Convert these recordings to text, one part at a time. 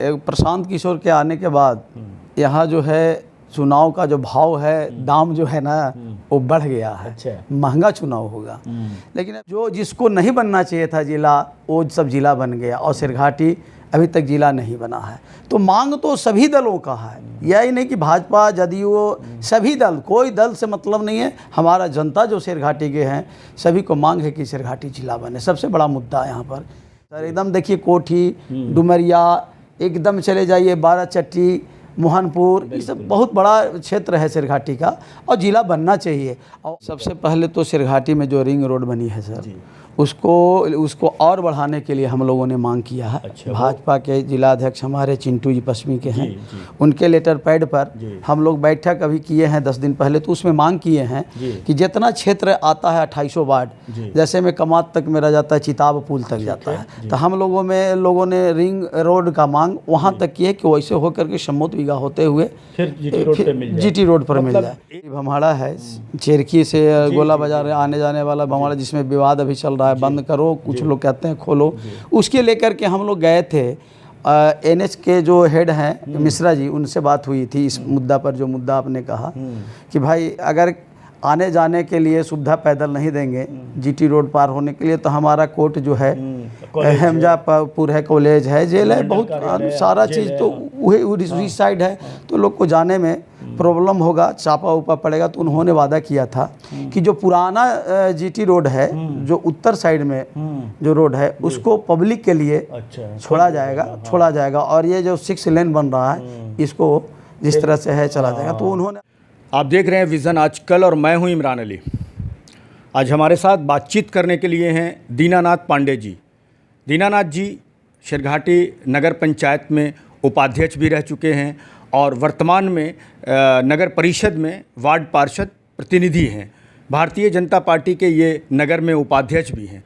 प्रशांत किशोर के आने के बाद यहाँ जो है चुनाव का जो भाव है, दाम जो है ना वो बढ़ गया है। अच्छा। महंगा चुनाव होगा। लेकिन जो जिसको नहीं बनना चाहिए था जिला, वो सब जिला बन गया और सिरघाटी अभी तक जिला नहीं बना है। तो मांग तो सभी दलों का है, यह ही नहीं कि भाजपा जदयू, सभी दल, कोई दल से मतलब नहीं है। हमारा जनता जो सिरघाटी के हैं सभी को मांग है कि सिरघाटी जिला बने। सबसे बड़ा मुद्दा यहाँ पर सर एकदम देखिए कोठी, डुमरिया, एकदम चले जाइए बाराचट्टी, मोहनपुर, ये सब बहुत बड़ा क्षेत्र है सिरघाटी का और जिला बनना चाहिए। और सबसे पहले तो सिरघाटी में जो रिंग रोड बनी है सर, उसको और बढ़ाने के लिए हम लोगों ने मांग किया है। अच्छा, भाजपा के जिला अध्यक्ष हमारे चिंटू जी पश्चिमी के हैं, उनके लेटर पैड पर हम लोग बैठक अभी किए हैं 10 दिन पहले। तो उसमें मांग किए हैं कि जितना क्षेत्र आता है 2800 वार्ड, जैसे में कमात तक मेरा जाता है, चिताब पुल तक जाता है, तो हम लोगों ने रिंग रोड का मांग वहाँ तक की है कि वैसे होकर के सम्मोत बीघा होते हुए फिर जीटी रोड पर मिल जाए। भमाड़ा है, चेरकी से गोला बाजार आने जाने वाला भमाड़ा, जिसमें विवाद अभी चल रहा है, बंद करो, कुछ लोग कहते हैं खोलो। उसके लेकर के हम लोग गए थे। एनएच के जो हेड हैं मिश्रा जी, उनसे बात हुई थी इस मुद्दा पर। जो मुद्दा आपने कहा कि भाई अगर आने जाने के लिए सुविधा पैदल नहीं देंगे जीटी रोड पार होने के लिए, तो हमारा कोर्ट जो है, हमजापुर है, कॉलेज है, जेल है, बहुत सारा चीज़ तो वही उसी साइड है, तो लोग को जाने में प्रॉब्लम होगा, चापा उपा पड़ेगा। तो उन्होंने वादा किया था कि जो पुराना जीटी रोड है, जो उत्तर साइड में जो रोड है, उसको पब्लिक के लिए छोड़ा जाएगा और ये जो 6 लेन बन रहा है इसको जिस तरह से है चला जाएगा। तो उन्होंने, आप देख रहे हैं विज़न आजकल और मैं हूं इमरान अली। आज हमारे साथ बातचीत करने के लिए हैं दीनानाथ पांडे जी। दीनानाथ जी सिरघाटी नगर पंचायत में उपाध्यक्ष भी रह चुके हैं और वर्तमान में नगर परिषद में वार्ड पार्षद प्रतिनिधि हैं। भारतीय जनता पार्टी के ये नगर में उपाध्यक्ष भी हैं।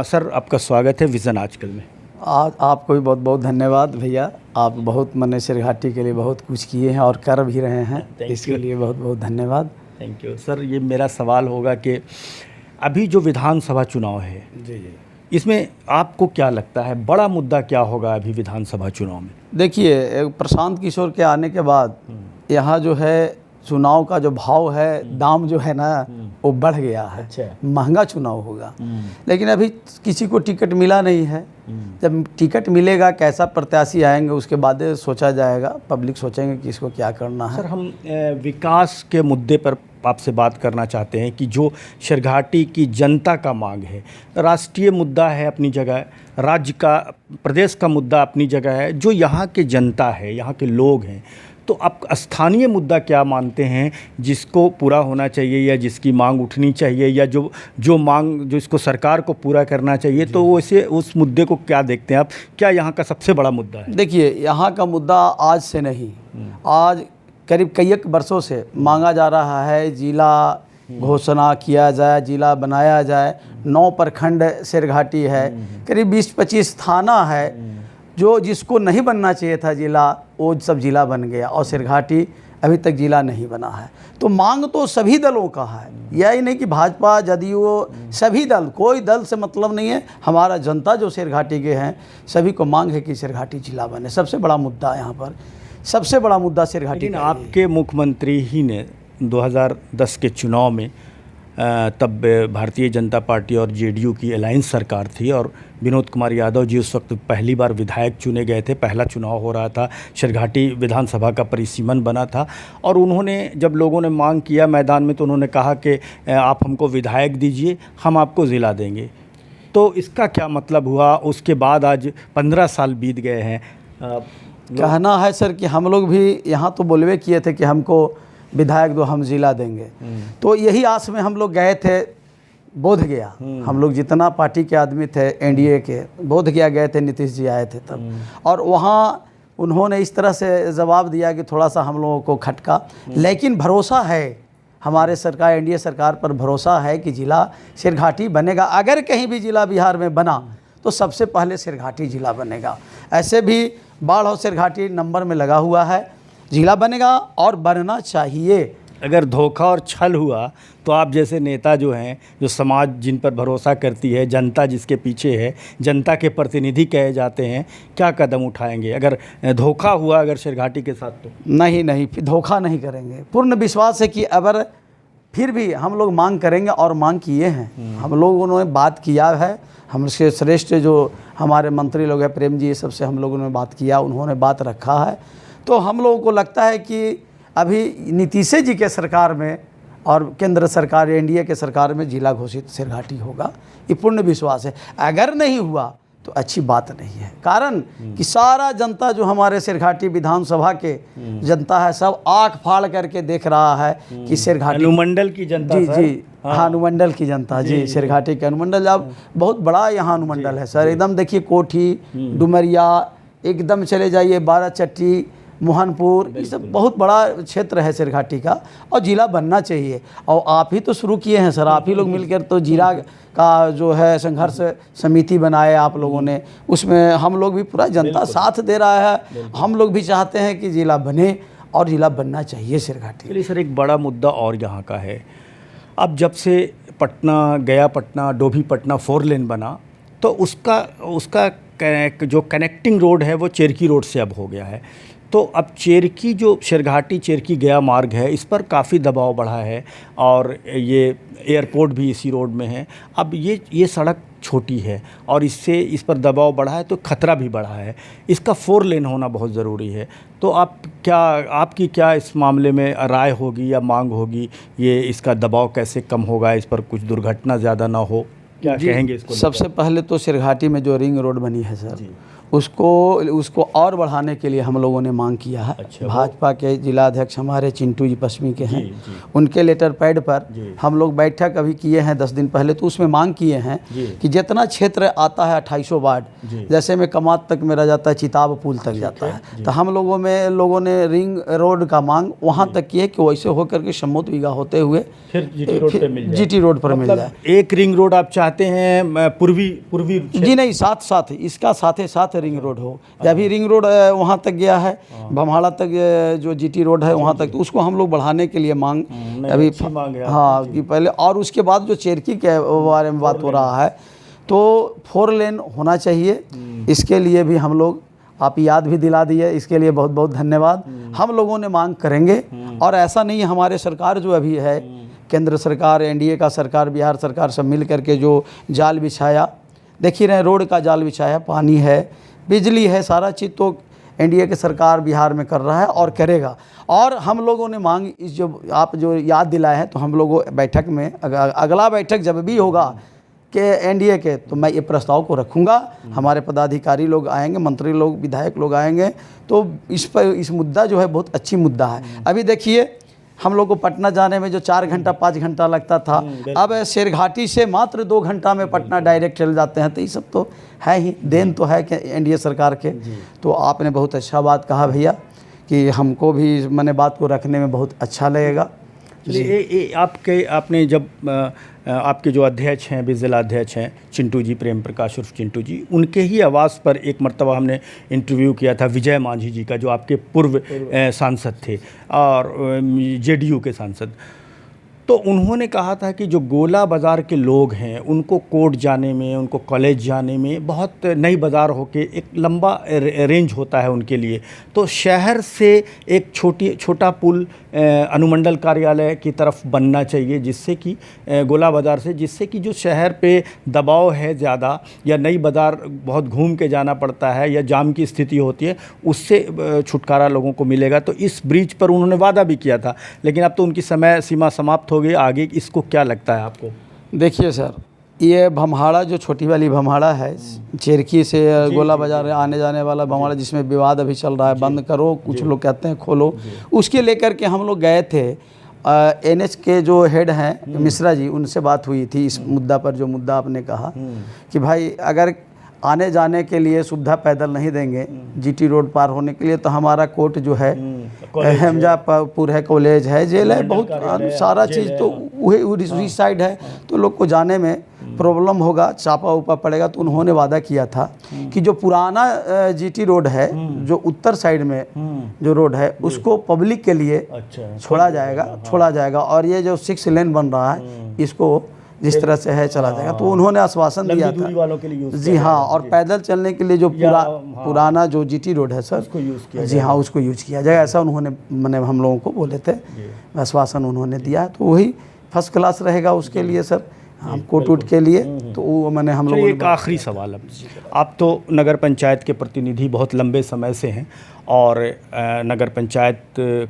सर आपका स्वागत है विज़न आजकल में। आपको भी बहुत बहुत धन्यवाद भैया। आप बहुत मने सिरघाटी के लिए बहुत कुछ किए हैं और कर भी रहे हैं, इसके लिए बहुत बहुत धन्यवाद। Thank you sir. ये मेरा सवाल होगा कि अभी जो विधानसभा चुनाव है जी, इसमें आपको क्या लगता है बड़ा मुद्दा क्या होगा अभी विधानसभा चुनाव में? देखिए प्रशांत किशोर के आने के बाद यहाँ जो है चुनाव का जो भाव है, दाम जो है ना वो बढ़ गया है। अच्छा। महंगा चुनाव होगा। लेकिन अभी किसी को टिकट मिला नहीं है। जब टिकट मिलेगा, कैसा प्रत्याशी आएंगे, उसके बाद सोचा जाएगा, पब्लिक सोचेंगे कि इसको क्या करना है। सर हम विकास के मुद्दे पर आपसे बात करना चाहते हैं कि जो सिरघाटी की जनता का मांग है, राष्ट्रीय मुद्दा है अपनी जगह, राज्य का, प्रदेश का मुद्दा अपनी जगह है, जो यहाँ के जनता है, यहाँ के लोग हैं, तो आप स्थानीय मुद्दा क्या मानते हैं जिसको पूरा होना चाहिए या जिसकी मांग उठनी चाहिए या जो मांग जो इसको सरकार को पूरा करना चाहिए? तो वैसे उस मुद्दे को क्या देखते हैं आप, क्या यहाँ का सबसे बड़ा मुद्दा है? देखिए यहाँ का मुद्दा आज से नहीं, आज करीब कई वर्षों से मांगा जा रहा है, जिला घोषणा किया जाए, जिला बनाया जाए। 9 प्रखंड सिरघाटी है, करीब 20-25 थाना है। जो जिसको नहीं बनना चाहिए था जिला, वो सब जिला बन गया और सिरघाटी अभी तक जिला नहीं बना है। तो मांग तो सभी दलों का है, यह ही नहीं कि भाजपा जदयू, सभी दल, कोई दल से मतलब नहीं है। हमारा जनता जो सिरघाटी के हैं सभी को मांग है कि सिरघाटी जिला बने। सबसे बड़ा मुद्दा यहाँ पर, सबसे बड़ा मुद्दा सिरघाटी का। आपके मुख्यमंत्री ही ने 2010 के चुनाव में, तब भारतीय जनता पार्टी और जेडीयू की अलायंस सरकार थी और विनोद कुमार यादव जी उस वक्त पहली बार विधायक चुने गए थे। पहला चुनाव हो रहा था, सिरघाटी विधानसभा का परिसीमन बना था और उन्होंने, जब लोगों ने मांग किया मैदान में, तो उन्होंने कहा कि आप हमको विधायक दीजिए, हम आपको ज़िला देंगे। तो इसका क्या मतलब हुआ? उसके बाद आज 15 साल बीत गए हैं। कहना है सर कि हम लोग भी यहाँ तो बोलवे किए थे कि हमको विधायक दो, हम जिला देंगे। तो यही आस में हम लोग गए थे बोधगया। हम लोग जितना पार्टी के आदमी थे एनडीए के, बोधगया गए थे, नीतीश जी आए थे तब, और वहाँ उन्होंने इस तरह से जवाब दिया कि थोड़ा सा हम लोगों को खटका। लेकिन भरोसा है हमारे सरकार, एनडीए सरकार पर भरोसा है कि जिला सिरघाटी बनेगा। अगर कहीं भी जिला बिहार में बना तो सबसे पहले सिरघाटी जिला बनेगा। ऐसे भी बाढ़ और सिरघाटी नंबर में लगा हुआ है, जिला बनेगा और बनना चाहिए। अगर धोखा और छल हुआ तो आप जैसे नेता जो हैं, जो समाज जिन पर भरोसा करती है, जनता जिसके पीछे है, जनता के प्रतिनिधि कहे जाते हैं, क्या कदम उठाएंगे अगर धोखा हुआ अगर शेरघाटी के साथ? तो नहीं, फिर धोखा नहीं करेंगे। पूर्ण विश्वास है कि अगर फिर भी हम लोग मांग करेंगे, और मांग किए हैं हम लोगों ने, बात किया है। हमसे श्रेष्ठ जो हमारे मंत्री लोग हैं, प्रेम जी, ये सबसे हम लोगों ने बात किया, उन्होंने बात रखा है। तो हम लोगों को लगता है कि अभी नीतीश जी के सरकार में और केंद्र सरकार एनडीए के सरकार में जिला घोषित शेरघाटी होगा, ये पूर्ण विश्वास है। अगर नहीं हुआ तो अच्छी बात नहीं है, कारण कि सारा जनता जो हमारे शेरघाटी विधानसभा के जनता है, सब आंख फाड़ करके देख रहा है कि शेरघाटी अनुमंडल की जनता। जी, हाँ, अनुमंडल की जनता जी, शेरघाटी के अनुमंडल, अब बहुत बड़ा यहाँ अनुमंडल है सर। एकदम देखिए, कोठी, डुमरिया, एकदम चले जाइए बाराचट्टी, मोहनपुर, ये सब बहुत बड़ा क्षेत्र है शेरघाटी का, और जिला बनना चाहिए। और आप ही तो शुरू किए हैं सर, आप ही लोग मिलकर तो जिला का जो है संघर्ष समिति बनाए आप लोगों ने, उसमें हम लोग भी, पूरा जनता साथ दे रहा है। हम लोग भी चाहते हैं कि जिला बने, और जिला बनना चाहिए शेरघाटी। चलिए सर, एक बड़ा मुद्दा और यहाँ का है, अब जब से पटना, गया पटना, डोभी पटना 4 लेन बना, तो उसका जो कनेक्टिंग रोड है वो चेरकी रोड से अब हो गया है। तो अब चेरकी, जो शेरघाटी चेरकी गया मार्ग है, इस पर काफ़ी दबाव बढ़ा है, और ये एयरपोर्ट भी इसी रोड में है। अब ये सड़क छोटी है और इससे इस पर दबाव बढ़ा है, तो खतरा भी बढ़ा है। इसका 4 लेन होना बहुत ज़रूरी है। तो आपकी क्या इस मामले में राय होगी या मांग होगी? ये इसका दबाव कैसे कम होगा, इस पर कुछ दुर्घटना ज़्यादा ना हो, क्या कहेंगे इसको? सबसे पहले तो शेरघाटी में जो रिंग रोड बनी है सर, उसको और बढ़ाने के लिए हम लोगों ने मांग किया है। अच्छा, भाजपा के जिला अध्यक्ष हमारे चिंटू जी पश्चिमी के हैं, उनके लेटर पैड पर हम लोग बैठक अभी किए हैं 10 दिन पहले। तो उसमें मांग किए हैं कि जितना क्षेत्र आता है 2800 वार्ड, जैसे में कमात तक मेरा जाता है, चिताब पुल तक जाता है, तो हम लोगों ने रिंग रोड का मांग वहाँ तक की है कि वैसे होकर के सम्मोत बीघा होते हुए फिर जीटी रोड पर मिल जाए। एक रिंग रोड आप चाहते हैं पूर्वी जी? नहीं, साथ इसका साथ रिंग रोड हो। अभी रिंग रोड वहाँ तक गया है, भमहाड़ा तक जो जीटी रोड है वहाँ तक, तो उसको हम लोग बढ़ाने के लिए मांग अभी, हाँ, कि पहले। और उसके बाद जो चेरकी के बारे में बात हो रहा है, तो 4 लेन होना चाहिए। इसके लिए भी हम लोग, आप याद भी दिला दिए, इसके लिए बहुत बहुत धन्यवाद। हम लोगों ने मांग करेंगे, और ऐसा नहीं, हमारे सरकार जो अभी है, केंद्र सरकार, एनडीए का सरकार, बिहार सरकार, सब मिल करके जो जाल बिछाया, देख ही रहे, रोड का जाल बिछाया, पानी है, बिजली है, सारा चीज़ तो एनडीए के सरकार बिहार में कर रहा है और करेगा। और हम लोगों ने मांग, इस जो आप जो याद दिलाए हैं, तो हम लोगों बैठक में, अगला बैठक जब भी होगा कि एनडीए के, तो मैं ये प्रस्ताव को रखूँगा। हमारे पदाधिकारी लोग आएंगे, मंत्री लोग, विधायक लोग आएंगे, तो इस मुद्दा जो है बहुत अच्छी मुद्दा है। अभी देखिए, हम लोग को पटना जाने में जो 4 घंटा 5 घंटा लगता था, अब शेरघाटी से मात्र 2 घंटा में पटना डायरेक्ट चल जाते हैं। तो ये सब तो है ही, देन तो है कि एनडीए सरकार के। तो आपने बहुत अच्छा बात कहा भैया, कि हमको भी मैंने बात को रखने में बहुत अच्छा लगेगा। आपने जब आपके जो अध्यक्ष हैं, भी जिला अध्यक्ष हैं चिंटू जी, प्रेम प्रकाश उर्फ चिंटू जी, उनके ही आवाज़ पर एक मर्तबा हमने इंटरव्यू किया था विजय मांझी जी का, जो आपके पूर्व सांसद थे और जेडीयू के सांसद। तो उन्होंने कहा था कि जो गोला बाज़ार के लोग हैं, उनको कोर्ट जाने में, उनको कॉलेज जाने में बहुत नई बाज़ार होके एक लंबा रेंज होता है उनके लिए। तो शहर से एक छोटा पुल अनुमंडल कार्यालय की तरफ बनना चाहिए, जिससे कि गोला बाज़ार से, जिससे कि जो शहर पे दबाव है ज़्यादा, या नई बाज़ार बहुत घूम के जाना पड़ता है, या जाम की स्थिति होती है, उससे छुटकारा लोगों को मिलेगा। तो इस ब्रिज पर उन्होंने वादा भी किया था, लेकिन अब तो उनकी समय सीमा समाप्त हो गई। आगे इसको क्या लगता है आपको? देखिए सर, ये भमहाड़ा, जो छोटी वाली भमहाड़ा है, चेरकी से गोला बाजार आने जाने वाला भमहाड़ा, जिसमें विवाद अभी चल रहा है, बंद करो, कुछ लोग कहते हैं खोलो, उसके लेकर के हम लोग गए थे। एनएच के जो हेड हैं मिश्रा जी, उनसे बात हुई थी इस मुद्दा पर, जो मुद्दा आपने कहा कि भाई अगर आने जाने के लिए सुविधा पैदल नहीं देंगे, जीटी रोड पार होने के लिए, तो हमारा कोर्ट जो है, हमजापुर है, कॉलेज है, जेल है, बहुत सारा चीज़ तो वही उसी साइड है, तो लोग को जाने में प्रॉब्लम होगा, चापा उपा पड़ेगा, तो उन्होंने वादा किया था कि जो पुराना जीटी रोड है, जो उत्तर साइड में जो रोड है, उसको पब्लिक के लिए छोड़ा जाएगा और ये जो 6 लेन बन रहा है इसको जिस तरह से है चला जाएगा। तो उन्होंने आश्वासन दिया था वालों के लिए जी हाँ, और पैदल चलने के लिए जो पुराना जो जीटी रोड है सर, उसको यूज़ किया जी हाँ, उसको यूज किया जाएगा, ऐसा उन्होंने मैंने हम लोगों को बोले थे, आश्वासन उन्होंने दिया। तो वही फर्स्ट क्लास रहेगा उसके लिए सर, हम कोटूट के लिए। तो वो मैंने हम लोगों एक आखिरी सवाल, अब आप तो नगर पंचायत के प्रतिनिधि बहुत लंबे समय से हैं और नगर पंचायत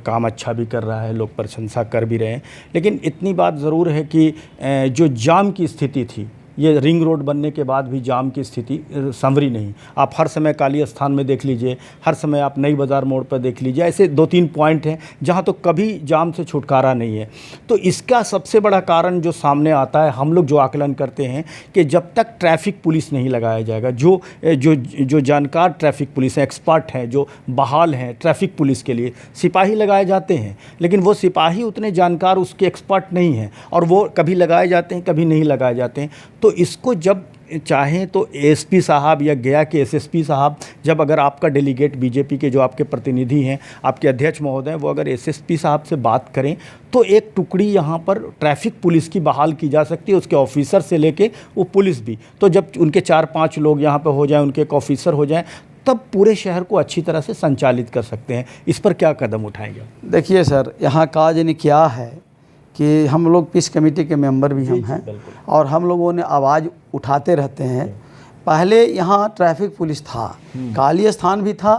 काम अच्छा भी कर रहा है, लोग प्रशंसा कर भी रहे हैं, लेकिन इतनी बात ज़रूर है कि जो जाम की स्थिति थी, ये रिंग रोड बनने के बाद भी जाम की स्थिति संवरी नहीं। आप हर समय काली स्थान में देख लीजिए, हर समय आप नई बाज़ार मोड़ पर देख लीजिए, ऐसे 2-3 पॉइंट हैं जहाँ तो कभी जाम से छुटकारा नहीं है। तो इसका सबसे बड़ा कारण जो सामने आता है, हम लोग जो आकलन करते हैं कि जब तक ट्रैफिक पुलिस नहीं लगाया जाएगा, जो जानकार ट्रैफिक पुलिस हैं, एक्सपर्ट हैं, जो बहाल हैं ट्रैफिक पुलिस के लिए, सिपाही लगाए जाते हैं, लेकिन वो सिपाही उतने जानकार, उसके एक्सपर्ट नहीं हैं, और वो कभी लगाए जाते हैं, कभी नहीं लगाए जाते हैं। तो इसको जब चाहें तो एसपी साहब या गया के एसएसपी साहब, जब अगर आपका डेलीगेट बीजेपी के जो आपके प्रतिनिधि हैं, आपके अध्यक्ष महोदय, वो अगर एसएसपी साहब से बात करें तो एक टुकड़ी यहाँ पर ट्रैफिक पुलिस की बहाल की जा सकती है, उसके ऑफिसर से लेके वो पुलिस भी। तो जब उनके 4-5 लोग यहाँ पर हो जाएं, उनके एक ऑफिसर हो जाएं, तब पूरे शहर को अच्छी तरह से संचालित कर सकते हैं। इस पर क्या कदम उठाएंगे? देखिए सर, यहाँ काज ने क्या है कि हम लोग पीस कमेटी के मेंबर भी हम हैं और हम लोगों ने आवाज़ उठाते रहते हैं। पहले यहाँ ट्रैफिक पुलिस था, काली स्थान भी था,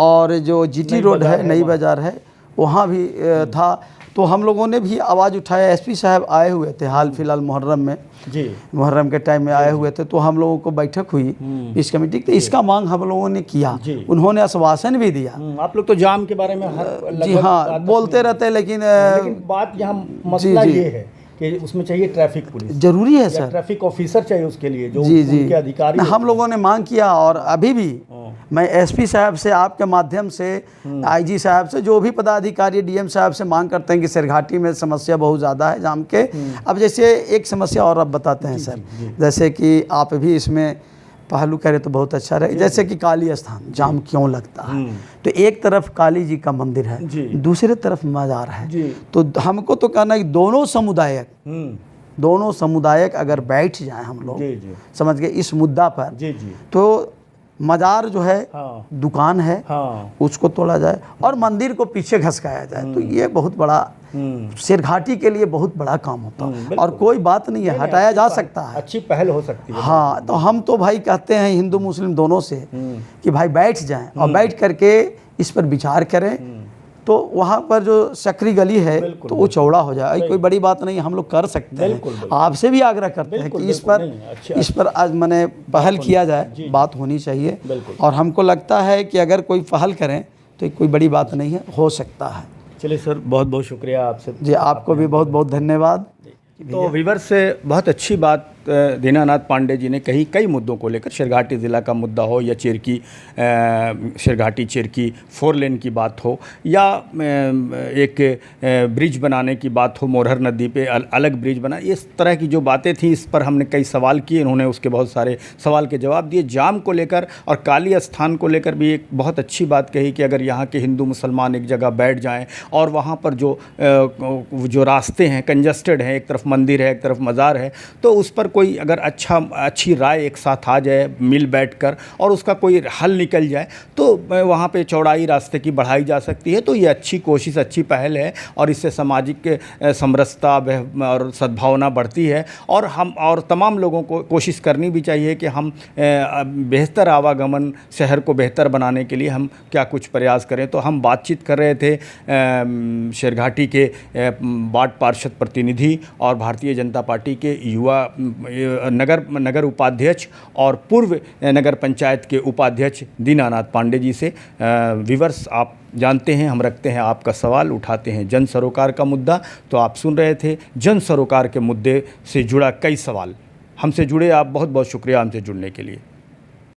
और जो जीटी रोड है, नई बाज़ार है, वहाँ भी था। तो हम लोगों ने भी आवाज़ उठाया। एसपी साहब आए हुए थे हाल फिलहाल मुहर्रम में, मुहर्रम के टाइम में आए हुए थे, तो हम लोगों को बैठक हुई इस कमेटी की, इसका मांग हम लोगों ने किया, उन्होंने आश्वासन भी दिया। आप लोग तो जाम के बारे में जी हाँ बोलते रहते हैं, लेकिन बात यहाँ मसला ये है कि उसमें चाहिए ट्रैफिक पुलिस, जरूरी है सर, ट्रैफिक ऑफिसर चाहिए उसके लिए, जो उनके अधिकारी। हम लोगों ने मांग किया और अभी भी मैं एसपी साहब से, आपके माध्यम से, आईजी साहब से, जो भी पदाधिकारी, डीएम साहब से मांग करते हैं कि सिरघाटी में समस्या बहुत ज़्यादा है जाम के। अब जैसे एक समस्या और अब बताते हैं सर, जैसे कि आप भी इसमें पहलू करें तो बहुत अच्छा रहे। जैसे कि काली स्थान जाम क्यों लगता है, तो एक तरफ काली जी का मंदिर है, दूसरे तरफ मज़ार है, तो हमको तो कहना है कि दोनों समुदायक अगर बैठ जाएं हम लोग, समझ गए, इस मुद्दा पर, तो मज़ार जो है, दुकान है, उसको तोड़ा जाए और मंदिर को पीछे घसकाया जाए, तो ये बहुत बड़ा सिरघाटी के लिए बहुत बड़ा काम होता है। और कोई बात नहीं है, हटाया जा सकता है, अच्छी पहल हो सकती है। हाँ, तो हम तो भाई कहते हैं हिंदू मुस्लिम दोनों से कि भाई बैठ जाएं और बैठ करके इस पर विचार करें, तो वहाँ पर जो सकरी गली है तो वो चौड़ा हो जाए। कोई बड़ी बात नहीं, हम लोग कर सकते हैं। आपसे भी आग्रह करते हैं कि इस पर आज मैंने पहल किया जाए, बात होनी चाहिए। और हमको लगता है कि अगर कोई पहल करें तो कोई बड़ी बात नहीं है, हो सकता है। चलिए सर, बहुत बहुत शुक्रिया आपसे। जी, आपको भी बहुत बहुत धन्यवाद। तो वीवर से बहुत अच्छी बात दीनानाथ पांडे जी ने कही, कई मुद्दों को लेकर, शिरघाटी ज़िला का मुद्दा हो या शिरघाटी चिरकी 4 लेन की बात हो, या एक ब्रिज बनाने की बात हो, मोरहर नदी पे अलग ब्रिज बना, इस तरह की जो बातें थी, इस पर हमने कई सवाल किए, इन्होंने उसके बहुत सारे सवाल के जवाब दिए। जाम को लेकर और काली स्थान को लेकर भी एक बहुत अच्छी बात कही कि अगर यहाँ के हिंदू मुसलमान एक जगह बैठ जाएँ और वहाँ पर जो रास्ते हैं कंजस्टेड हैं, एक तरफ मंदिर है, एक तरफ मज़ार है, तो उस पर कोई अगर अच्छी राय एक साथ आ जाए, मिल बैठकर, और उसका कोई हल निकल जाए, तो वहाँ पे चौड़ाई रास्ते की बढ़ाई जा सकती है। तो ये अच्छी कोशिश, अच्छी पहल है, और इससे सामाजिक समरसता और सद्भावना बढ़ती है। और तमाम लोगों को कोशिश करनी भी चाहिए कि हम बेहतर आवागमन, शहर को बेहतर बनाने के लिए हम क्या कुछ प्रयास करें। तो हम बातचीत कर रहे थे शिरघाटी के वार्ड पार्षद प्रतिनिधि और भारतीय जनता पार्टी के युवा नगर उपाध्यक्ष और पूर्व नगर पंचायत के उपाध्यक्ष दीनानाथ पांडे जी से। व्यूअर्स, आप जानते हैं हम रखते हैं आपका सवाल, उठाते हैं जन सरोकार का मुद्दा। तो आप सुन रहे थे जन सरोकार के मुद्दे से जुड़ा कई सवाल। हमसे जुड़े आप, बहुत बहुत शुक्रिया हमसे जुड़ने के लिए।